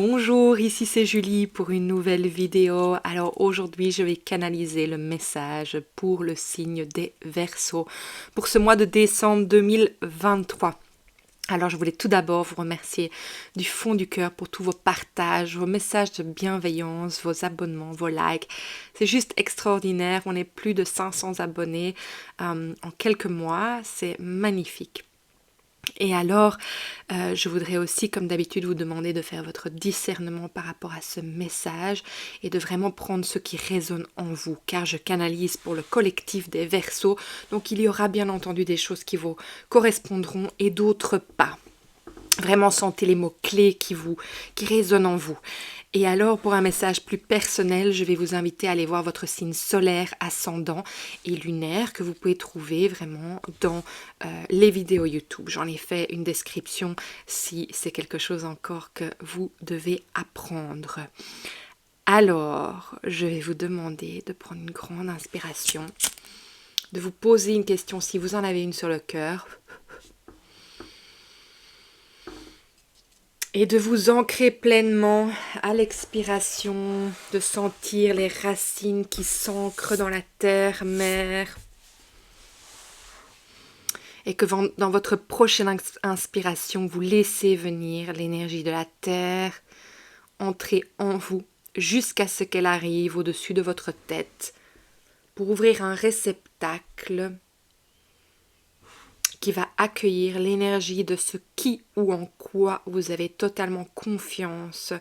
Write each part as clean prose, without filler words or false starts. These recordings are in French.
Bonjour, ici c'est Julie pour une nouvelle vidéo. Alors aujourd'hui, je vais canaliser le message pour le signe des Verseaux pour ce mois de décembre 2023. Alors je voulais tout d'abord vous remercier du fond du cœur pour tous vos partages, vos messages de bienveillance, vos abonnements, vos likes. C'est juste extraordinaire, on est plus de 500 abonnés en quelques mois, c'est magnifique. Et alors, je voudrais aussi, comme d'habitude, vous demander de faire votre discernement par rapport à ce message et de vraiment prendre ce qui résonne en vous, car je canalise pour le collectif des Verseaux, donc il y aura bien entendu des choses qui vous correspondront et d'autres pas. Vraiment sentez les mots-clés qui résonnent en vous. Et alors, pour un message plus personnel, je vais vous inviter à aller voir votre signe solaire, ascendant et lunaire que vous pouvez trouver vraiment dans les vidéos YouTube. J'en ai fait une description si c'est quelque chose encore que vous devez apprendre. Alors, je vais vous demander de prendre une grande inspiration, de vous poser une question si vous en avez une sur le cœur. Et de vous ancrer pleinement à l'expiration, de sentir les racines qui s'ancrent dans la terre, mère. Et que dans votre prochaine inspiration, vous laissez venir l'énergie de la terre entrer en vous jusqu'à ce qu'elle arrive au-dessus de votre tête pour ouvrir un réceptacle qui va accueillir l'énergie de ce qui ou en quoi vous avez totalement confiance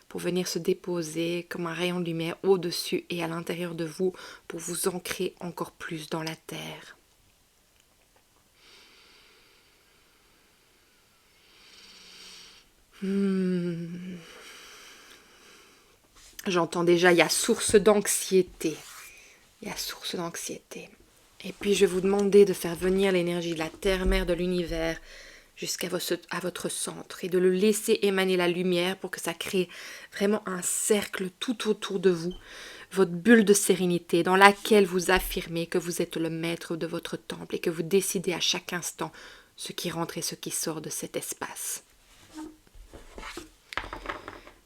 pour venir se déposer comme un rayon de lumière au-dessus et à l'intérieur de vous pour vous ancrer encore plus dans la terre. J'entends déjà, il y a source d'anxiété. Il y a source d'anxiété. Et puis je vais vous demander de faire venir l'énergie de la terre-mère de l'univers jusqu'à votre centre et de le laisser émaner la lumière pour que ça crée vraiment un cercle tout autour de vous, votre bulle de sérénité dans laquelle vous affirmez que vous êtes le maître de votre temple et que vous décidez à chaque instant ce qui rentre et ce qui sort de cet espace.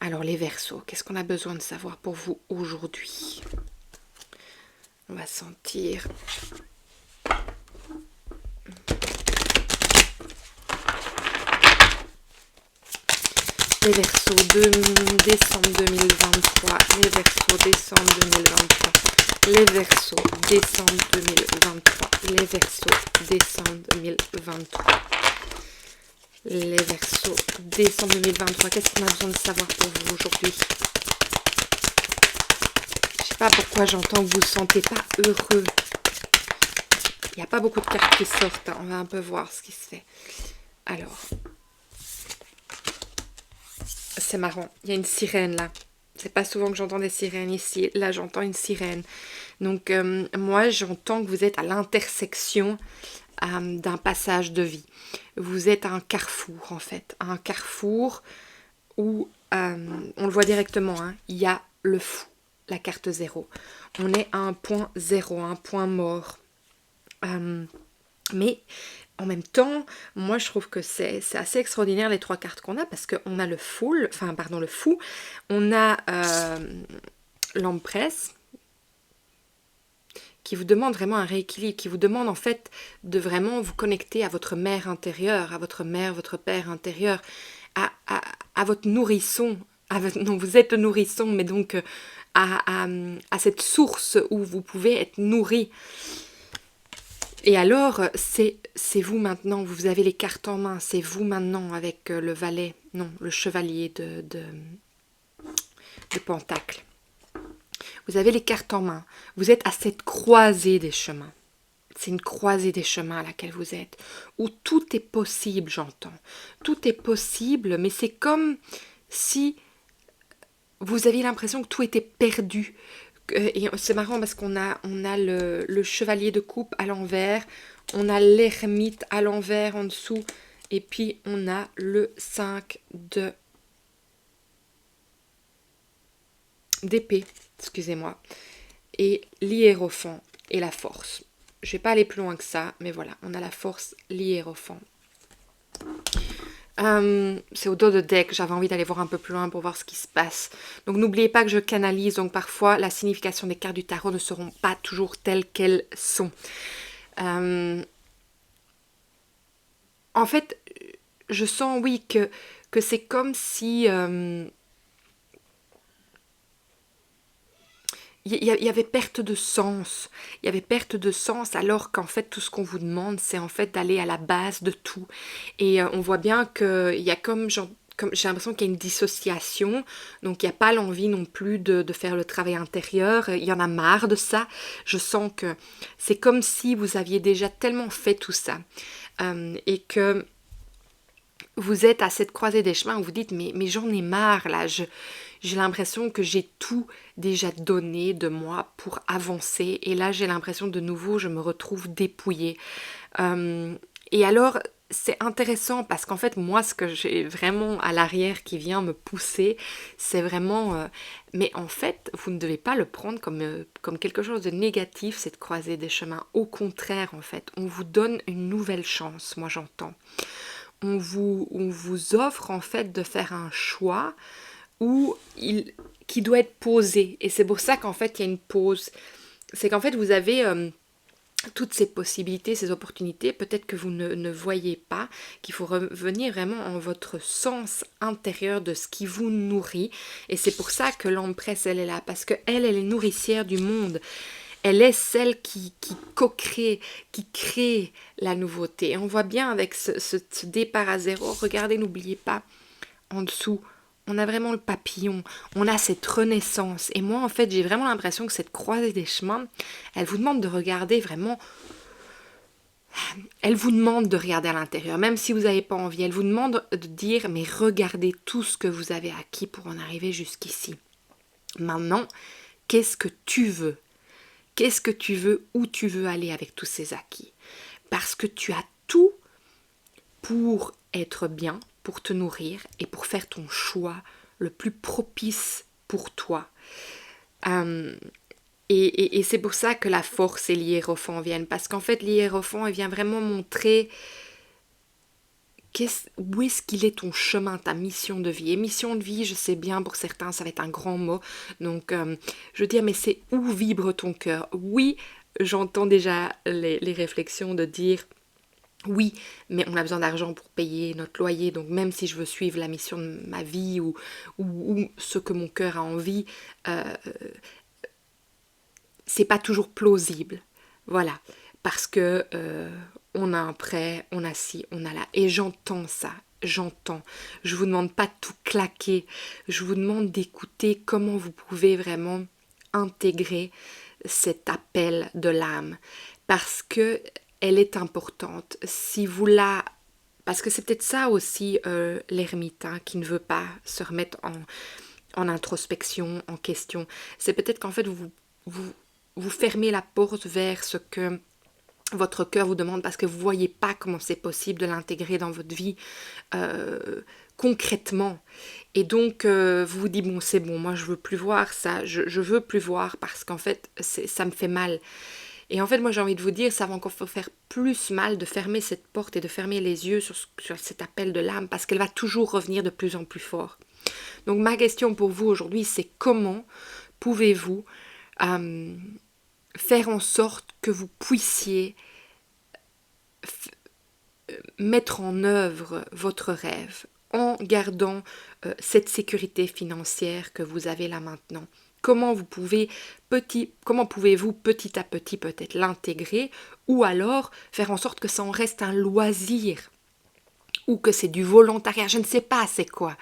Alors les Verseaux, qu'est-ce qu'on a besoin de savoir pour vous aujourd'hui ? On va sentir les Verseaux de décembre 2023, les Verseaux décembre 2023, les Verseaux décembre 2023, les Verseaux décembre 2023, les Verseaux décembre 2023. Qu'est-ce qu'on a besoin de savoir pour vous aujourd'hui ? Je sais pas pourquoi j'entends que vous ne vous sentez pas heureux. Il n'y a pas beaucoup de cartes qui sortent, hein. On va un peu voir ce qui se fait. Alors, c'est marrant, il y a une sirène là. C'est pas souvent que j'entends des sirènes ici. Là, j'entends une sirène. Donc, moi, j'entends que vous êtes à l'intersection d'un passage de vie. Vous êtes à un carrefour, en fait. Un carrefour où, on le voit directement, hein, il y a le fou, la carte 0. On est à un point 0, un point mort. Mais en même temps, moi je trouve que c'est assez extraordinaire les trois cartes qu'on a parce qu'on a le fou, on a l'empresse qui vous demande vraiment un rééquilibre, qui vous demande en fait de vraiment vous connecter à votre mère intérieure, à votre mère, votre père intérieur, à votre nourrisson. Non, vous êtes le nourrisson, mais donc à cette source où vous pouvez être nourri. Et alors, c'est vous maintenant, vous avez les cartes en main, c'est vous maintenant avec le valet, non, le chevalier de Pentacle. Vous avez les cartes en main, vous êtes à cette croisée des chemins. C'est une croisée des chemins à laquelle vous êtes, où tout est possible, j'entends. Tout est possible, mais c'est comme si vous aviez l'impression que tout était perdu. Et c'est marrant parce qu'on a le chevalier de coupe à l'envers, on a l'ermite à l'envers en dessous, et puis on a le 5 d'épée, excusez-moi, et l'hiérophant et la force. Je ne vais pas aller plus loin que ça, mais voilà, on a la force, l'hiérophant. C'est au dos de deck, j'avais envie d'aller voir un peu plus loin pour voir ce qui se passe. Donc n'oubliez pas que je canalise, donc parfois la signification des cartes du tarot ne seront pas toujours telles qu'elles sont. En fait, je sens, oui, que c'est comme si il y avait perte de sens. Il y avait perte de sens alors qu'en fait tout ce qu'on vous demande c'est en fait d'aller à la base de tout. Et on voit bien qu'il y a comme j'ai l'impression qu'il y a une dissociation, donc il n'y a pas l'envie non plus de faire le travail intérieur, il y en a marre de ça. Je sens que c'est comme si vous aviez déjà tellement fait tout ça et que vous êtes à cette croisée des chemins où vous dites mais j'en ai marre là, j'ai l'impression que j'ai tout déjà donné de moi pour avancer et là j'ai l'impression de nouveau je me retrouve dépouillée. Et alors c'est intéressant parce qu'en fait moi ce que j'ai vraiment à l'arrière qui vient me pousser c'est vraiment mais en fait vous ne devez pas le prendre comme quelque chose de négatif cette croisée des chemins, au contraire en fait on vous donne une nouvelle chance, moi j'entends. On vous offre en fait de faire un choix qui doit être posé. Et c'est pour ça qu'en fait il y a une pause. C'est qu'en fait vous avez toutes ces possibilités, ces opportunités, peut-être que vous ne voyez pas, qu'il faut revenir vraiment en votre sens intérieur de ce qui vous nourrit. Et c'est pour ça que l'empresse, elle est là, parce qu'elle est nourricière du monde. Elle est celle qui co-crée, qui crée la nouveauté. Et on voit bien avec ce départ à zéro, regardez, n'oubliez pas, en dessous, on a vraiment le papillon, on a cette renaissance. Et moi, en fait, j'ai vraiment l'impression que cette croisée des chemins, elle vous demande de regarder vraiment, elle vous demande de regarder à l'intérieur, même si vous n'avez pas envie. Elle vous demande de dire, mais regardez tout ce que vous avez acquis pour en arriver jusqu'ici. Maintenant, qu'est-ce que tu veux ? Qu'est-ce que tu veux, où tu veux aller avec tous ces acquis? Parce que tu as tout pour être bien, pour te nourrir et pour faire ton choix le plus propice pour toi. Et c'est pour ça que la force et l'hiérophant viennent. Parce qu'en fait, l'hiérophant, il vient vraiment montrer où est-ce qu'il est ton chemin, ta mission de vie. Et mission de vie, je sais bien, pour certains, ça va être un grand mot. Donc, je veux dire, mais c'est où vibre ton cœur. Oui, j'entends déjà les réflexions de dire, oui, mais on a besoin d'argent pour payer notre loyer. Donc, même si je veux suivre la mission de ma vie ou ce que mon cœur a envie, c'est pas toujours plausible. Voilà. Parce que on a un prêt, on a ci, on a là. Et j'entends ça, j'entends. Je vous demande pas de tout claquer. Je vous demande d'écouter comment vous pouvez vraiment intégrer cet appel de l'âme. Parce que elle est importante. Si vous la... Parce que c'est peut-être ça aussi l'ermite hein, qui ne veut pas se remettre en introspection, en question. C'est peut-être qu'en fait vous fermez la porte vers ce que votre cœur vous demande parce que vous ne voyez pas comment c'est possible de l'intégrer dans votre vie concrètement. Et donc, vous vous dites, bon, c'est bon, moi, je veux plus voir ça, je veux plus voir parce qu'en fait, ça me fait mal. Et en fait, moi, j'ai envie de vous dire, ça va encore faire plus mal de fermer cette porte et de fermer les yeux sur cet appel de l'âme parce qu'elle va toujours revenir de plus en plus fort. Donc, ma question pour vous aujourd'hui, c'est comment pouvez-vous faire en sorte que vous puissiez mettre en œuvre votre rêve en gardant cette sécurité financière que vous avez là maintenant. Comment pouvez-vous petit à petit peut-être l'intégrer ou alors faire en sorte que ça en reste un loisir ou que c'est du volontariat, je ne sais pas c'est quoi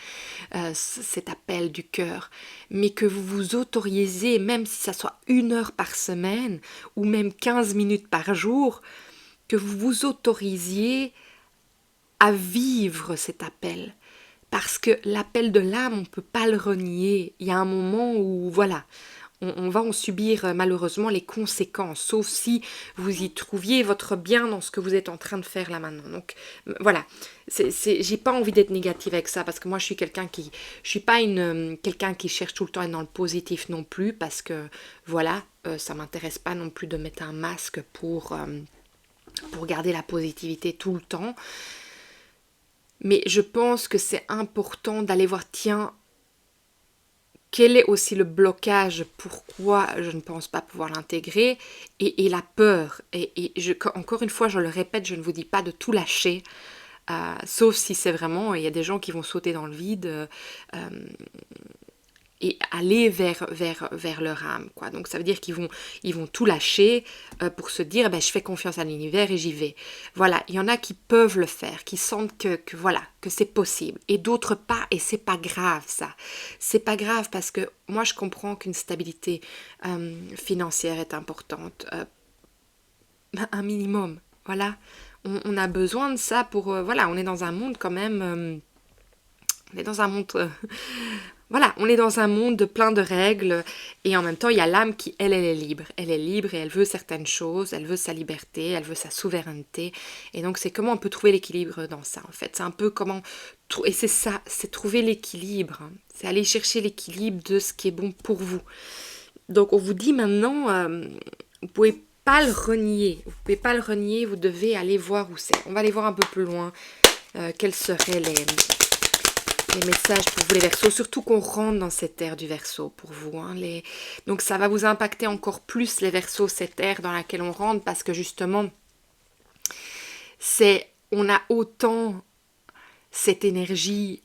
cet appel du cœur, mais que vous vous autorisez, même si ça soit 1 heure par semaine ou même 15 minutes par jour, que vous vous autorisiez à vivre cet appel. Parce que l'appel de l'âme, on ne peut pas le renier. Il y a un moment où, voilà, on va en subir malheureusement les conséquences, sauf si vous y trouviez votre bien dans ce que vous êtes en train de faire là maintenant. Donc voilà, j'ai pas envie d'être négative avec ça parce que moi je suis je suis pas quelqu'un qui cherche tout le temps à être dans le positif non plus parce que voilà, ça m'intéresse pas non plus de mettre un masque pour garder la positivité tout le temps. Mais je pense que c'est important d'aller voir, tiens, quel est aussi le blocage, pourquoi je ne pense pas pouvoir l'intégrer, et la peur. Encore une fois, je le répète, je ne vous dis pas de tout lâcher, sauf si c'est vraiment, il y a des gens qui vont sauter dans le vide et aller vers leur âme, quoi. Donc ça veut dire ils vont tout lâcher pour se dire, ben, je fais confiance à l'univers et j'y vais. Voilà, il y en a qui peuvent le faire, qui sentent que voilà, que c'est possible, et d'autres pas, et c'est pas grave ça. C'est pas grave parce que moi je comprends qu'une stabilité financière est importante, un minimum, voilà. On a besoin de ça pour, voilà, on est dans un monde quand même, on est dans un monde voilà, on est dans un monde de plein de règles et en même temps, il y a l'âme qui, elle est libre. Elle est libre et elle veut certaines choses, elle veut sa liberté, elle veut sa souveraineté. Et donc, c'est comment on peut trouver l'équilibre dans ça, en fait. C'est un peu comment... Et c'est ça, c'est trouver l'équilibre. Hein. C'est aller chercher l'équilibre de ce qui est bon pour vous. Donc, on vous dit maintenant, vous pouvez pas le renier. Vous pouvez pas le renier, vous devez aller voir où c'est. On va aller voir un peu plus loin quels seraient les messages pour vous les Verseaux, surtout qu'on rentre dans cette ère du Verseau pour vous. Hein, donc ça va vous impacter encore plus les Verseaux, cette ère dans laquelle on rentre, parce que justement, on a autant cette énergie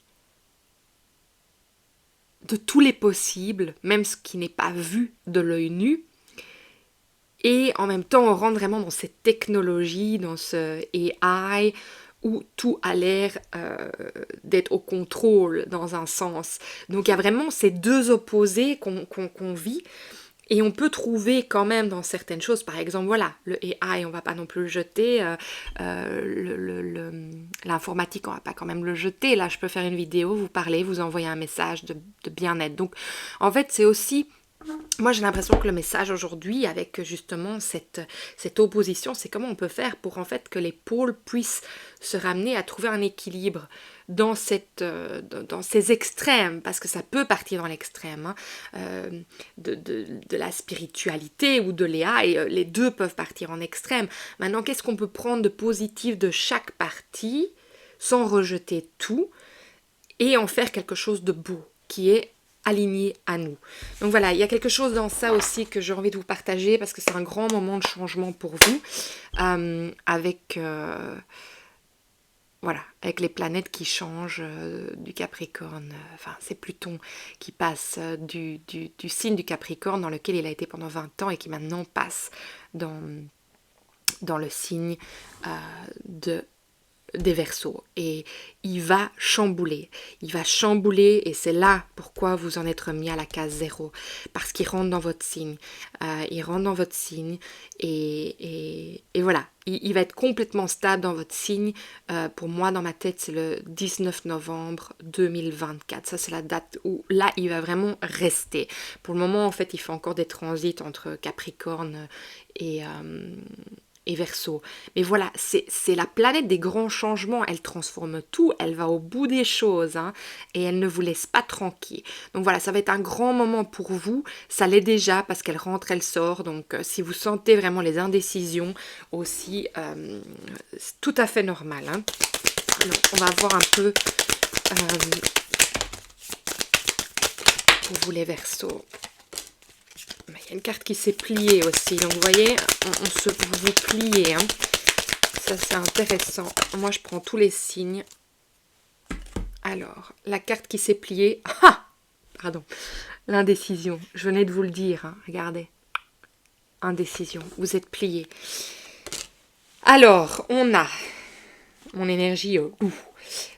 de tous les possibles, même ce qui n'est pas vu de l'œil nu, et en même temps on rentre vraiment dans cette technologie, dans ce AI, où tout a l'air d'être au contrôle dans un sens. Donc il y a vraiment ces deux opposés qu'on vit, et on peut trouver quand même dans certaines choses, par exemple, voilà, le AI, on va pas non plus le jeter, l'informatique, on va pas quand même le jeter. Là, je peux faire une vidéo, vous parler, vous envoyer un message de bien-être. Donc, en fait, c'est aussi... Moi, j'ai l'impression que le message aujourd'hui, avec justement cette opposition, c'est comment on peut faire pour en fait que les pôles puissent se ramener à trouver un équilibre dans ces extrêmes, parce que ça peut partir dans l'extrême, hein, de la spiritualité ou de l'EA, et les deux peuvent partir en extrême. Maintenant, qu'est-ce qu'on peut prendre de positif de chaque partie, sans rejeter tout, et en faire quelque chose de beau, qui est aligné à nous. Donc voilà, il y a quelque chose dans ça aussi que j'ai envie de vous partager, parce que c'est un grand moment de changement pour vous, avec les planètes qui changent du Capricorne. Enfin, c'est Pluton qui passe du signe du Capricorne dans lequel il a été pendant 20 ans et qui maintenant passe dans le signe des Verseaux, et il va chambouler, et c'est là pourquoi vous en êtes remis à la case 0, parce qu'il rentre dans votre signe, et voilà, il va être complètement stable dans votre signe. Pour moi, dans ma tête, c'est le 19 novembre 2024, ça c'est la date où là il va vraiment rester. Pour le moment, en fait, il fait encore des transits entre Capricorne et Verseau. Mais voilà, c'est la planète des grands changements, elle transforme tout, elle va au bout des choses, hein, et elle ne vous laisse pas tranquille. Donc voilà, ça va être un grand moment pour vous, ça l'est déjà parce qu'elle rentre, elle sort, donc si vous sentez vraiment les indécisions aussi, c'est tout à fait normal. Hein. Alors, on va voir un peu pour vous les Verseaux. Il y a une carte qui s'est pliée aussi, donc vous voyez, vous pliez, hein. Ça c'est intéressant. Moi je prends tous les signes. Alors, la carte qui s'est pliée, pardon, l'indécision, je venais de vous le dire, hein. Regardez, indécision, vous êtes plié. Alors, on a mon énergie,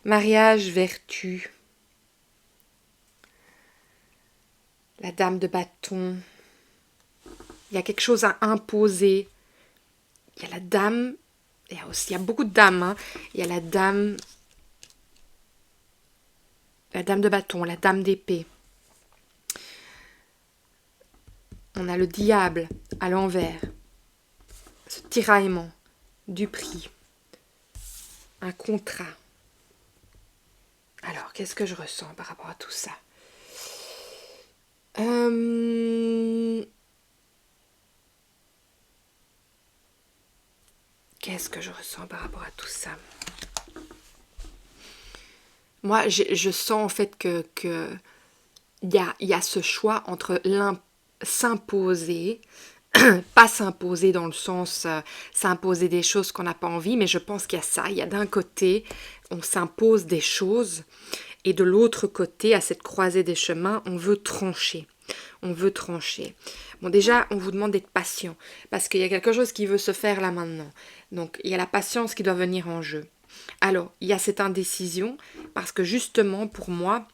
mariage, vertu, la dame de bâton. Il y a quelque chose à imposer. Il y a la dame. Il y a beaucoup de dames. Hein. Il y a la dame de bâton, la dame d'épée. On a le diable à l'envers. Ce tiraillement du prix. Un contrat. Alors, qu'est-ce que je ressens par rapport à tout ça? Qu'est-ce que je ressens par rapport à tout ça? Moi, je sens en fait que il y a ce choix entre s'imposer, pas s'imposer dans le sens s'imposer des choses qu'on n'a pas envie, mais je pense qu'il y a ça. Il y a d'un côté, on s'impose des choses, et de l'autre côté, à cette croisée des chemins, on veut trancher. On veut trancher. Bon, déjà, on vous demande d'être patient, parce qu'il y a quelque chose qui veut se faire là maintenant. Donc, il y a la patience qui doit venir en jeu. Alors, il y a cette indécision, parce que justement, pour moi,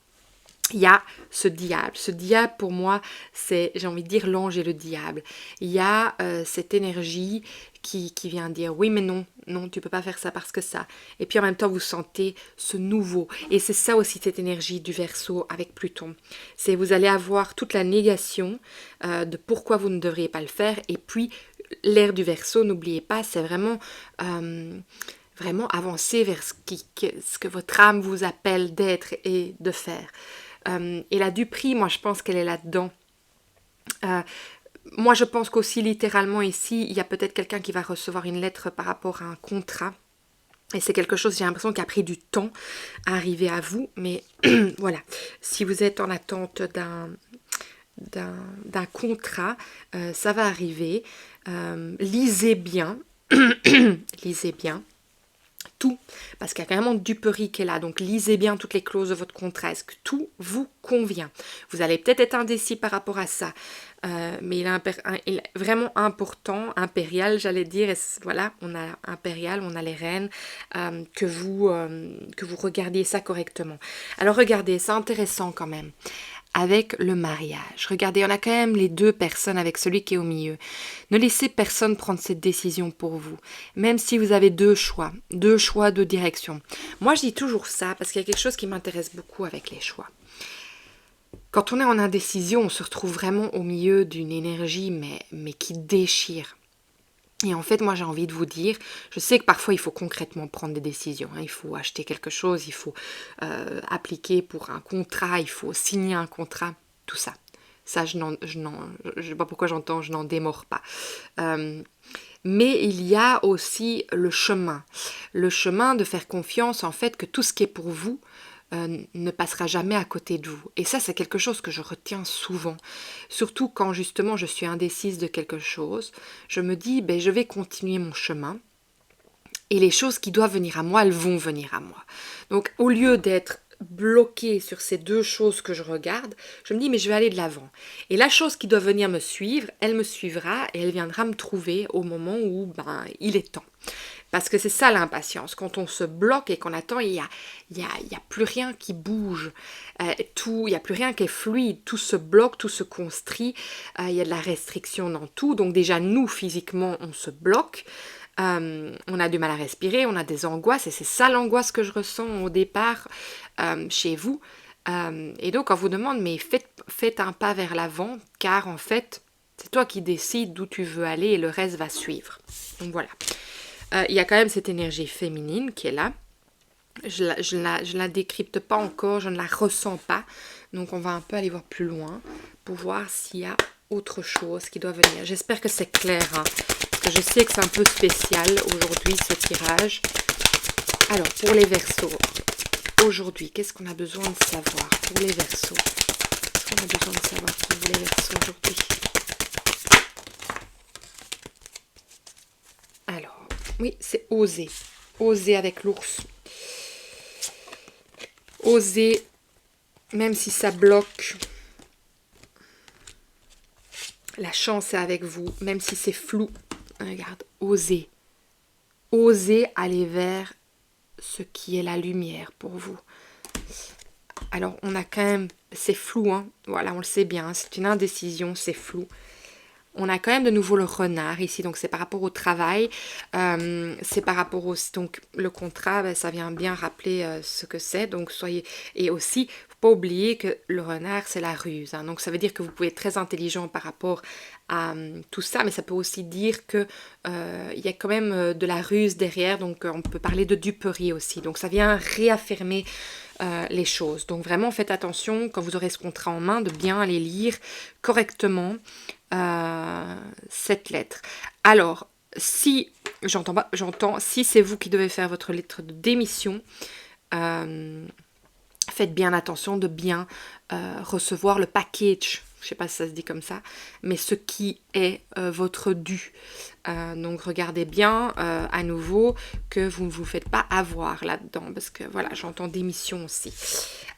il y a ce diable. Ce diable, pour moi, c'est, j'ai envie de dire, l'ange et le diable. Il y a cette énergie qui vient dire, oui, mais non, non, tu peux pas faire ça parce que ça. Et puis en même temps, vous sentez ce nouveau. Et c'est ça aussi, cette énergie du Verseau avec Pluton. C'est vous allez avoir toute la négation de pourquoi vous ne devriez pas le faire. Et puis, l'ère du Verseau, n'oubliez pas, c'est vraiment... vraiment avancer vers ce que votre âme vous appelle d'être et de faire. Et la Duperie, moi je pense qu'elle est là-dedans. Euh, Moi je pense qu'aussi littéralement ici, il y a peut-être quelqu'un qui va recevoir une lettre par rapport à un contrat. Et c'est quelque chose, j'ai l'impression, qui a pris du temps à arriver à vous. Mais voilà, si vous êtes en attente d'un contrat, ça va arriver. Lisez bien, lisez bien. Tout, parce qu'il y a carrément Duperie qui est là, donc lisez bien toutes les clauses de votre contrat, est-ce que tout vous convient? Vous allez peut-être être indécis par rapport à ça, mais il est vraiment important, impérial j'allais dire, et voilà, on a impérial, on a les reines, que vous regardiez ça correctement. Alors regardez, c'est intéressant quand même. Avec le mariage. Regardez, on a quand même les deux personnes avec celui qui est au milieu. Ne laissez personne prendre cette décision pour vous. Même si vous avez deux choix, deux directions. Moi, je dis toujours ça parce qu'il y a quelque chose qui m'intéresse beaucoup avec les choix. Quand on est en indécision, on se retrouve vraiment au milieu d'une énergie, mais qui déchire. Et en fait, moi, j'ai envie de vous dire, je sais que parfois, il faut concrètement prendre des décisions. Il faut acheter quelque chose, il faut appliquer pour un contrat, il faut signer un contrat, tout ça. Ça, je sais pas pourquoi je n'en démords pas. Mais il y a aussi le chemin de faire confiance, en fait, que tout ce qui est pour vous, ne passera jamais à côté de vous. Et ça, c'est quelque chose que je retiens souvent. Surtout quand justement je suis indécise de quelque chose, je me dis, ben, je vais continuer mon chemin. Et les choses qui doivent venir à moi, elles vont venir à moi. Donc au lieu d'être bloquée sur ces deux choses que je regarde, je me dis, mais je vais aller de l'avant. Et la chose qui doit venir me suivre, elle me suivra et elle viendra me trouver au moment où ben, il est temps. Parce que c'est ça l'impatience. Quand on se bloque et qu'on attend, il y a plus rien qui bouge. Il n'y a plus rien qui est fluide. Tout se bloque, tout se constrit. Il y a de la restriction dans tout. Donc déjà, nous, physiquement, on se bloque. On a du mal à respirer, on a des angoisses. Et c'est ça l'angoisse que je ressens au départ chez vous. Et donc, on vous demande, mais faites un pas vers l'avant, car en fait, c'est toi qui décides d'où tu veux aller et le reste va suivre. Donc voilà. Il y a quand même cette énergie féminine qui est là. Je la décrypte pas encore, je ne la ressens pas. Donc on va un peu aller voir plus loin pour voir s'il y a autre chose qui doit venir. J'espère que c'est clair, hein, parce que je sais que c'est un peu spécial aujourd'hui ce tirage. Alors pour les Verseaux, aujourd'hui, qu'est-ce qu'on a besoin de savoir pour les Verseaux? Qu'est-ce qu'on a besoin de savoir pour les Verseaux aujourd'hui? Alors, oui, c'est oser. Oser avec l'ours. Oser, même si ça bloque. La chance est avec vous, même si c'est flou. Regarde, oser. Oser aller vers ce qui est la lumière pour vous. Alors, on a quand même... C'est flou, hein. Voilà, on le sait bien. C'est une indécision, c'est flou. On a quand même de nouveau le renard ici, donc c'est par rapport au travail, c'est par rapport au... Donc le contrat, ben, ça vient bien rappeler ce que c'est, donc soyez... Et aussi, faut pas oublier que le renard, c'est la ruse, hein, donc ça veut dire que vous pouvez être très intelligent par rapport à tout ça, mais ça peut aussi dire que il y a quand même de la ruse derrière, donc on peut parler de duperie aussi, donc ça vient réaffirmer les choses. Donc vraiment, faites attention quand vous aurez ce contrat en main, de bien aller lire correctement cette lettre. Alors, si, j'entends, si c'est vous qui devez faire votre lettre de démission, faites bien attention de bien recevoir le package, je ne sais pas si ça se dit comme ça, mais ce qui est votre dû. Donc regardez bien à nouveau que vous ne vous faites pas avoir là-dedans, parce que voilà, j'entends démission aussi.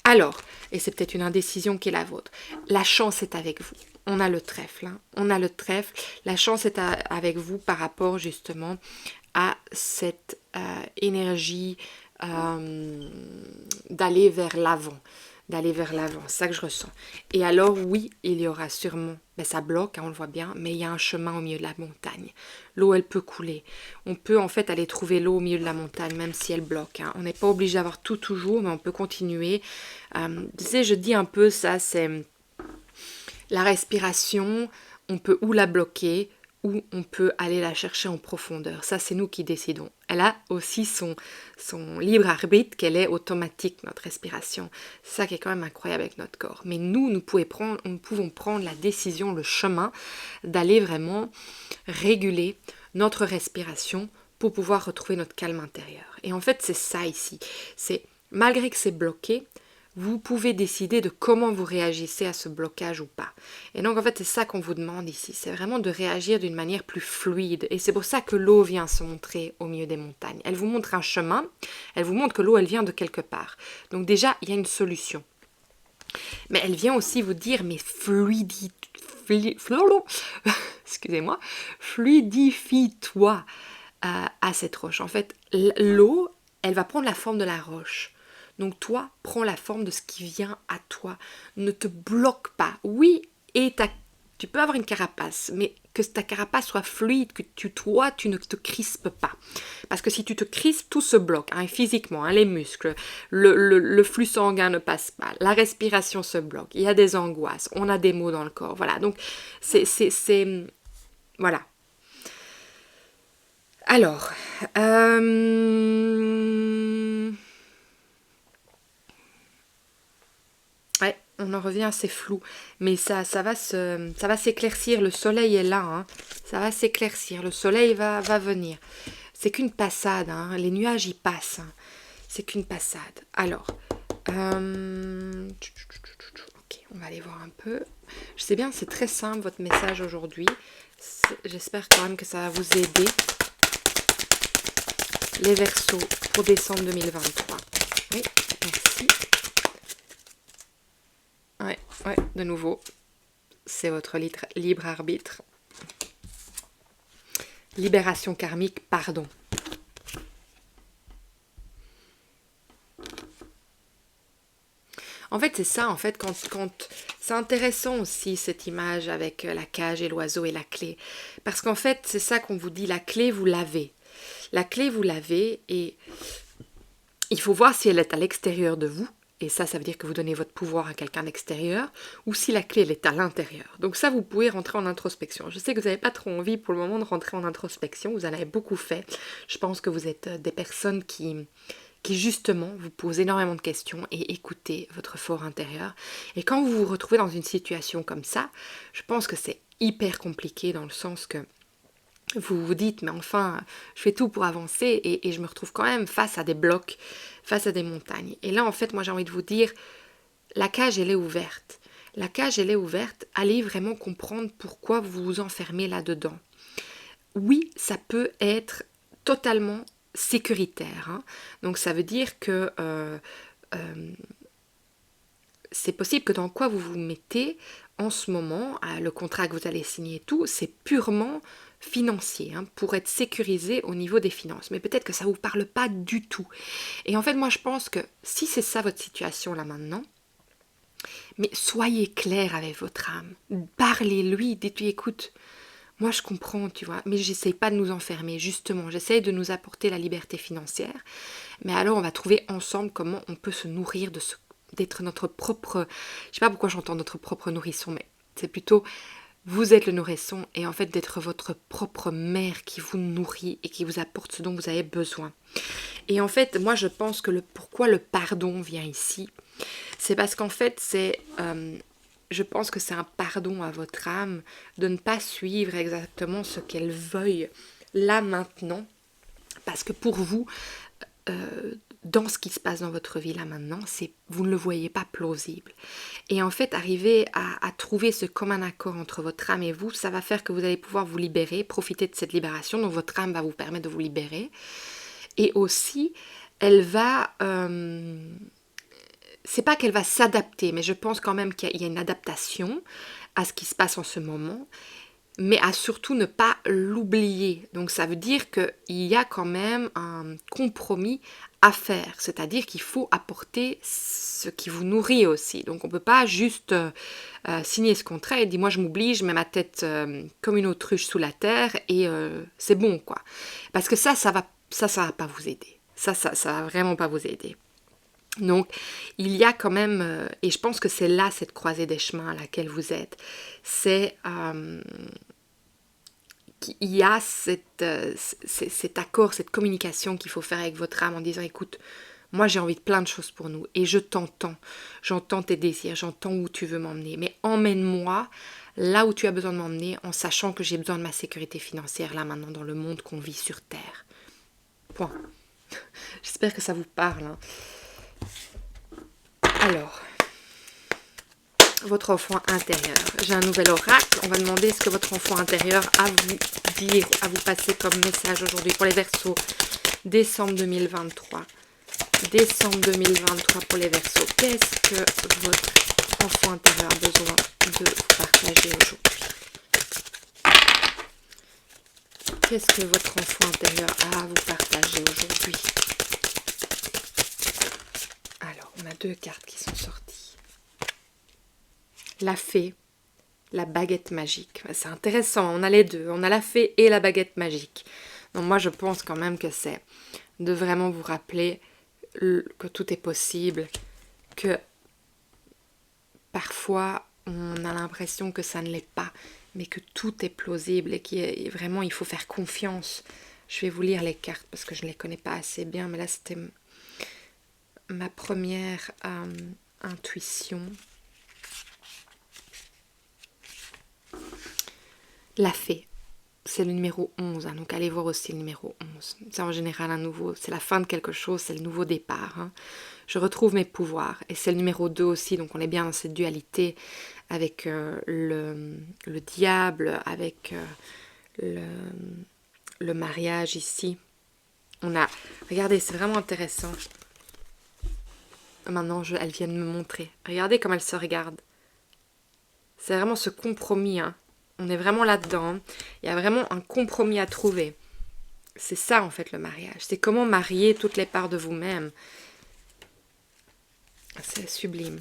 Alors, et c'est peut-être une indécision qui est la vôtre, la chance est avec vous. On a le trèfle, hein. On a le trèfle. La chance est avec vous par rapport justement à cette énergie d'aller vers l'avant. D'aller vers l'avant, c'est ça que je ressens. Et alors oui, il y aura sûrement, ça bloque, hein, on le voit bien, mais il y a un chemin au milieu de la montagne. L'eau, elle peut couler. On peut en fait aller trouver l'eau au milieu de la montagne, même si elle bloque, hein. On n'est pas obligé d'avoir tout toujours, mais on peut continuer. Tu sais, je dis un peu ça, c'est la respiration, on peut ou la bloquer, ou on peut aller la chercher en profondeur. Ça, c'est nous qui décidons. Elle a aussi son libre arbitre, qu'elle est automatique, notre respiration. C'est ça qui est quand même incroyable avec notre corps. Mais nous pouvons prendre la décision, le chemin, d'aller vraiment réguler notre respiration pour pouvoir retrouver notre calme intérieur. Et en fait, c'est ça ici. C'est, malgré que c'est bloqué, vous pouvez décider de comment vous réagissez à ce blocage ou pas. Et donc en fait c'est ça qu'on vous demande ici, c'est vraiment de réagir d'une manière plus fluide. Et c'est pour ça que l'eau vient se montrer au milieu des montagnes. Elle vous montre un chemin, elle vous montre que l'eau elle vient de quelque part. Donc déjà il y a une solution. Mais elle vient aussi vous dire mais excusez-moi, fluidifie-toi à cette roche. En fait l'eau elle va prendre la forme de la roche. Donc toi, prends la forme de ce qui vient à toi. Ne te bloque pas. Oui, et tu peux avoir une carapace, mais que ta carapace soit fluide, que toi, tu ne te crispes pas. Parce que si tu te crispes, tout se bloque, hein, physiquement, hein, les muscles, le flux sanguin ne passe pas, la respiration se bloque, il y a des angoisses, on a des maux dans le corps. Voilà, donc c'est voilà. Alors, ouais, on en revient assez flou, mais ça va s'éclaircir, le soleil est là, hein. Ça va s'éclaircir, le soleil va venir. C'est qu'une passade, hein. Les nuages y passent, hein. C'est qu'une passade. Alors, ok, on va aller voir un peu. Je sais bien, c'est très simple votre message aujourd'hui. J'espère quand même que ça va vous aider. Les Verseaux pour décembre 2023. Oui, merci. Ouais, de nouveau, c'est votre libre arbitre. Libération karmique, pardon. En fait, c'est ça, en fait, quand c'est intéressant aussi cette image avec la cage et l'oiseau et la clé. Parce qu'en fait, c'est ça qu'on vous dit, la clé, vous l'avez. La clé, vous l'avez et il faut voir si elle est à l'extérieur de vous. Et ça veut dire que vous donnez votre pouvoir à quelqu'un d'extérieur, ou si la clé, elle est à l'intérieur. Donc ça, vous pouvez rentrer en introspection. Je sais que vous n'avez pas trop envie pour le moment de rentrer en introspection, vous en avez beaucoup fait. Je pense que vous êtes des personnes qui justement vous posent énormément de questions et écoutez votre fort intérieur. Et quand vous vous retrouvez dans une situation comme ça, je pense que c'est hyper compliqué dans le sens que vous vous dites, mais enfin, je fais tout pour avancer et je me retrouve quand même face à des blocs, face à des montagnes. Et là, en fait, moi, j'ai envie de vous dire, la cage, elle est ouverte. La cage, elle est ouverte. Allez vraiment comprendre pourquoi vous vous enfermez là-dedans. Oui, ça peut être totalement sécuritaire, hein. Donc, ça veut dire que c'est possible que dans quoi vous vous mettez en ce moment, le contrat que vous allez signer et tout, c'est purement financier, hein, pour être sécurisé au niveau des finances. Mais peut-être que ça ne vous parle pas du tout. Et en fait, moi, je pense que si c'est ça votre situation là maintenant, mais soyez clair avec votre âme. Parlez-lui, dites-lui, écoute, moi je comprends, tu vois, mais j'essaye pas de nous enfermer, justement, j'essaye de nous apporter la liberté financière. Mais alors, on va trouver ensemble comment on peut se nourrir d'être notre propre, je sais pas pourquoi j'entends notre propre nourrisson, mais c'est plutôt vous êtes le nourrisson et en fait d'être votre propre mère qui vous nourrit et qui vous apporte ce dont vous avez besoin. Et en fait, moi je pense que pourquoi le pardon vient ici, c'est parce qu'en fait je pense que c'est un pardon à votre âme de ne pas suivre exactement ce qu'elle veuille là maintenant, parce que pour vous, dans ce qui se passe dans votre vie là maintenant, vous ne le voyez pas plausible. Et en fait, arriver à trouver ce commun accord entre votre âme et vous, ça va faire que vous allez pouvoir vous libérer, profiter de cette libération, donc votre âme va vous permettre de vous libérer. Et aussi, elle va... c'est pas qu'elle va s'adapter, mais je pense quand même qu'il y a une adaptation à ce qui se passe en ce moment, mais à surtout ne pas l'oublier. Donc ça veut dire qu'il y a quand même un compromis à faire, c'est-à-dire qu'il faut apporter ce qui vous nourrit aussi. Donc on ne peut pas juste signer ce contrat et dire moi je m'oublie, je mets ma tête comme une autruche sous la terre et c'est bon quoi. Parce que ça va pas vous aider. Ça va vraiment pas vous aider. Donc, il y a quand même, et je pense que c'est là cette croisée des chemins à laquelle vous êtes, c'est qu'il y a cet accord, cette communication qu'il faut faire avec votre âme en disant, écoute, moi j'ai envie de plein de choses pour nous et je t'entends, j'entends tes désirs, j'entends où tu veux m'emmener, mais emmène-moi là où tu as besoin de m'emmener en sachant que j'ai besoin de ma sécurité financière là maintenant dans le monde qu'on vit sur Terre. Point. J'espère que ça vous parle, hein. Alors, votre enfant intérieur. J'ai un nouvel oracle. On va demander ce que votre enfant intérieur a à vous dire, à vous passer comme message aujourd'hui pour les Verseaux. Décembre 2023. Décembre 2023 pour les Verseaux. Qu'est-ce que votre enfant intérieur a besoin de vous partager aujourd'hui? Qu'est-ce que votre enfant intérieur a à vous partager aujourd'hui? Alors, on a deux cartes qui sont sorties. La fée, la baguette magique. C'est intéressant, on a les deux. On a la fée et la baguette magique. Donc moi, je pense quand même que c'est de vraiment vous rappeler que tout est possible, que parfois, on a l'impression que ça ne l'est pas, mais que tout est plausible et qu'il vraiment, il faut faire confiance. Je vais vous lire les cartes parce que je ne les connais pas assez bien, mais là, c'était ma première intuition. La fée, c'est le numéro 11, hein, donc allez voir aussi le numéro 11. C'est en général un nouveau, c'est la fin de quelque chose, c'est le nouveau départ. Hein. Je retrouve mes pouvoirs, et c'est le numéro 2 aussi, donc on est bien dans cette dualité avec le diable, avec le mariage ici. On a, regardez, c'est vraiment intéressant. Maintenant, elles viennent me montrer. Regardez comme elles se regardent. C'est vraiment ce compromis, hein. On est vraiment là-dedans. Il y a vraiment un compromis à trouver. C'est ça, en fait, le mariage. C'est comment marier toutes les parts de vous-même. C'est sublime.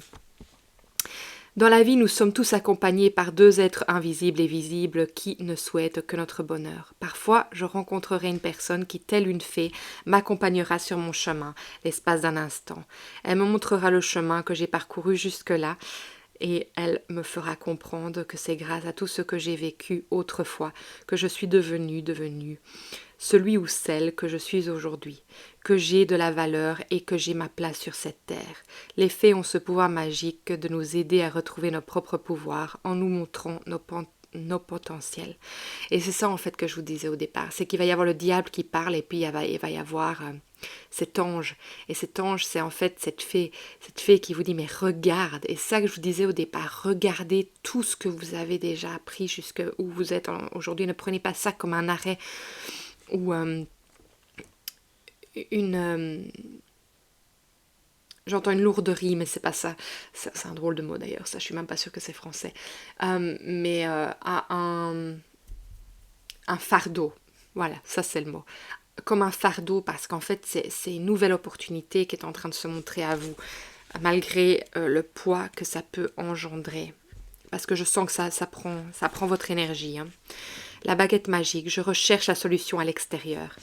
Dans la vie, nous sommes tous accompagnés par deux êtres invisibles et visibles qui ne souhaitent que notre bonheur. Parfois, je rencontrerai une personne qui, telle une fée, m'accompagnera sur mon chemin, l'espace d'un instant. Elle me montrera le chemin que j'ai parcouru jusque-là, et elle me fera comprendre que c'est grâce à tout ce que j'ai vécu autrefois que je suis devenue celui ou celle que je suis aujourd'hui, que j'ai de la valeur et que j'ai ma place sur cette terre. Les fées ont ce pouvoir magique de nous aider à retrouver nos propres pouvoirs en nous montrant nos potentiels. Et c'est ça en fait que je vous disais au départ, c'est qu'il va y avoir le diable qui parle et puis il va y avoir cet ange. Et cet ange, c'est en fait cette fée qui vous dit mais regarde. Et ça que je vous disais au départ, regardez tout ce que vous avez déjà appris jusqu'à où vous êtes aujourd'hui. Ne prenez pas ça comme un arrêt ou j'entends une lourderie, mais c'est pas ça. C'est un drôle de mot d'ailleurs, ça je suis même pas sûre que c'est français. Mais un fardeau, voilà, ça c'est le mot. Comme un fardeau, parce qu'en fait c'est une nouvelle opportunité qui est en train de se montrer à vous, malgré le poids que ça peut engendrer. Parce que je sens que ça prend votre énergie. Hein. La baguette magique, je recherche la solution à l'extérieur.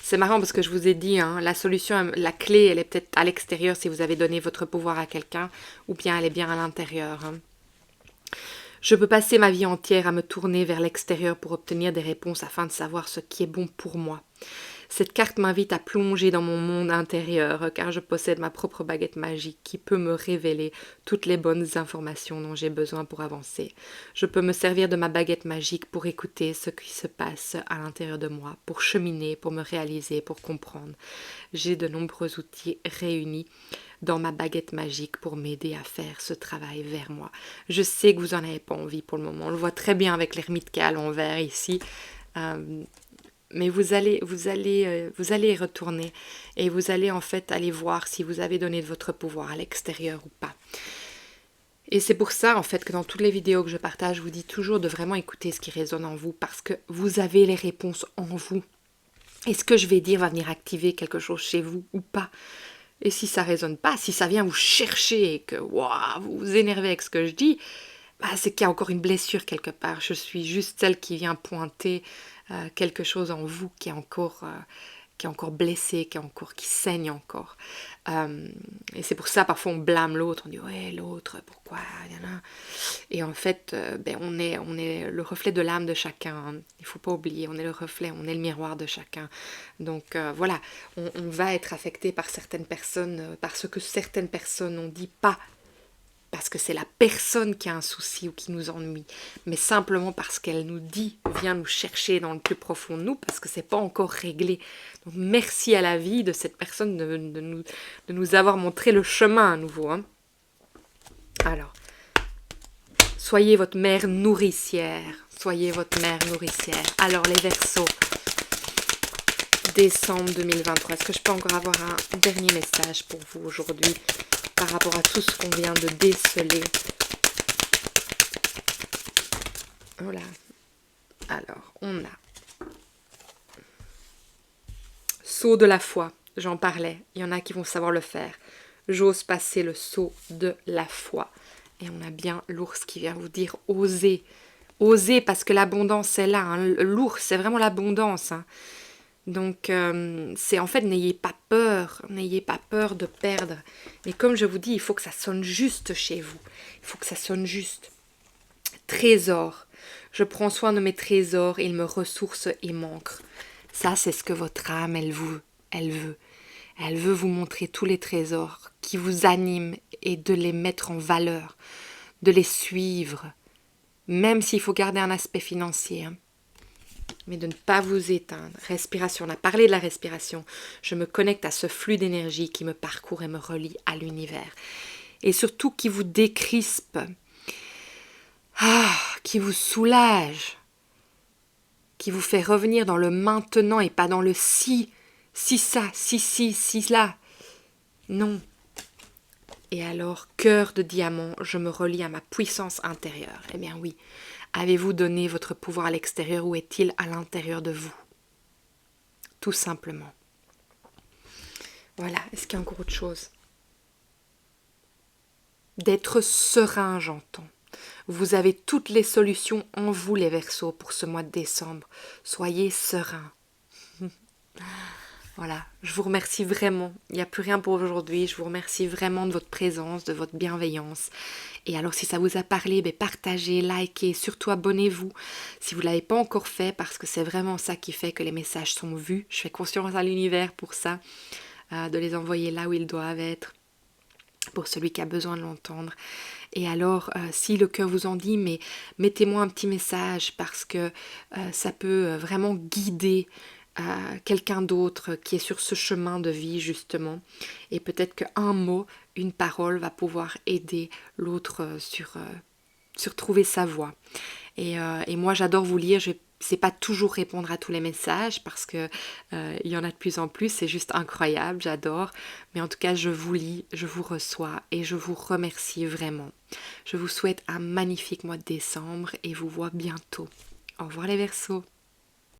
C'est marrant parce que je vous ai dit, hein, la solution, la clé, elle est peut-être à l'extérieur si vous avez donné votre pouvoir à quelqu'un, ou bien elle est bien à l'intérieur. Hein. Je peux passer ma vie entière à me tourner vers l'extérieur pour obtenir des réponses afin de savoir ce qui est bon pour moi. Cette carte m'invite à plonger dans mon monde intérieur car je possède ma propre baguette magique qui peut me révéler toutes les bonnes informations dont j'ai besoin pour avancer. Je peux me servir de ma baguette magique pour écouter ce qui se passe à l'intérieur de moi, pour cheminer, pour me réaliser, pour comprendre. J'ai de nombreux outils réunis dans ma baguette magique pour m'aider à faire ce travail vers moi. Je sais que vous n'en avez pas envie pour le moment. On le voit très bien avec l'ermite qui est à l'envers ici. Mais vous allez y retourner et vous allez en fait aller voir si vous avez donné de votre pouvoir à l'extérieur ou pas. Et c'est pour ça en fait que dans toutes les vidéos que je partage, je vous dis toujours de vraiment écouter ce qui résonne en vous parce que vous avez les réponses en vous. Et ce que je vais dire va venir activer quelque chose chez vous ou pas. Et si ça résonne pas, si ça vient vous chercher et que wow, vous vous énervez avec ce que je dis, bah, c'est qu'il y a encore une blessure quelque part. Je suis juste celle qui vient pointer quelque chose en vous qui est encore blessé, qui saigne encore. Et c'est pour ça parfois on blâme l'autre, on dit ouais l'autre, pourquoi et en fait on est le reflet de l'âme de chacun, hein. Il faut pas oublier, on est le reflet, on est le miroir de chacun. Donc voilà, on va être affecté par certaines personnes, par ce que certaines personnes n'ont dit, pas parce que c'est la personne qui a un souci ou qui nous ennuie, mais simplement parce qu'elle nous dit, vient nous chercher dans le plus profond de nous, parce que c'est pas encore réglé. Donc merci à la vie de cette personne de nous avoir montré le chemin à nouveau, hein. Alors, soyez votre mère nourricière, soyez votre mère nourricière. Alors les Verseaux, décembre 2023, est-ce que je peux encore avoir un dernier message pour vous aujourd'hui par rapport à tout ce qu'on vient de déceler? Voilà. Alors, on a saut de la foi, j'en parlais. Il y en a qui vont savoir le faire. J'ose passer le saut de la foi. Et on a bien l'ours qui vient vous dire osez. Osez parce que l'abondance est là, hein. L'ours, c'est vraiment l'abondance, hein. Donc, c'est en fait, n'ayez pas peur de perdre. Mais comme je vous dis, il faut que ça sonne juste chez vous. Il faut que ça sonne juste. Trésor. Je prends soin de mes trésors, ils me ressourcent et m'ancrent. Ça, c'est ce que votre âme, elle veut. Elle veut vous montrer tous les trésors qui vous animent et de les mettre en valeur, de les suivre, même s'il faut garder un aspect financier, hein. Mais de ne pas vous éteindre. Respiration, on a parlé de la respiration. Je me connecte à ce flux d'énergie qui me parcourt et me relie à l'univers. Et surtout qui vous décrispe, qui vous soulage, qui vous fait revenir dans le maintenant et pas dans le si ça, si là. Non. Et alors, cœur de diamant, je me relie à ma puissance intérieure. Eh bien oui. Avez-vous donné votre pouvoir à l'extérieur ou est-il à l'intérieur de vous? Tout simplement. Voilà, est-ce qu'il y a encore autre chose? D'être serein, j'entends. Vous avez toutes les solutions en vous, les Verseaux, pour ce mois de décembre. Soyez sereins. Voilà, je vous remercie vraiment. Il n'y a plus rien pour aujourd'hui. Je vous remercie vraiment de votre présence, de votre bienveillance. Et alors, si ça vous a parlé, partagez, likez, surtout abonnez-vous si vous ne l'avez pas encore fait, parce que c'est vraiment ça qui fait que les messages sont vus. Je fais confiance à l'univers pour ça, de les envoyer là où ils doivent être, pour celui qui a besoin de l'entendre. Et alors, si le cœur vous en dit, mais mettez-moi un petit message, parce que ça peut vraiment guider quelqu'un d'autre qui est sur ce chemin de vie justement, et peut-être qu'un mot, une parole va pouvoir aider l'autre sur trouver sa voie. Et moi j'adore vous lire, je sais pas toujours répondre à tous les messages parce que il y en a de plus en plus, c'est juste incroyable, j'adore, mais en tout cas je vous lis, je vous reçois et je vous remercie vraiment. Je vous souhaite un magnifique mois de décembre et vous vois bientôt. Au revoir les Verseaux.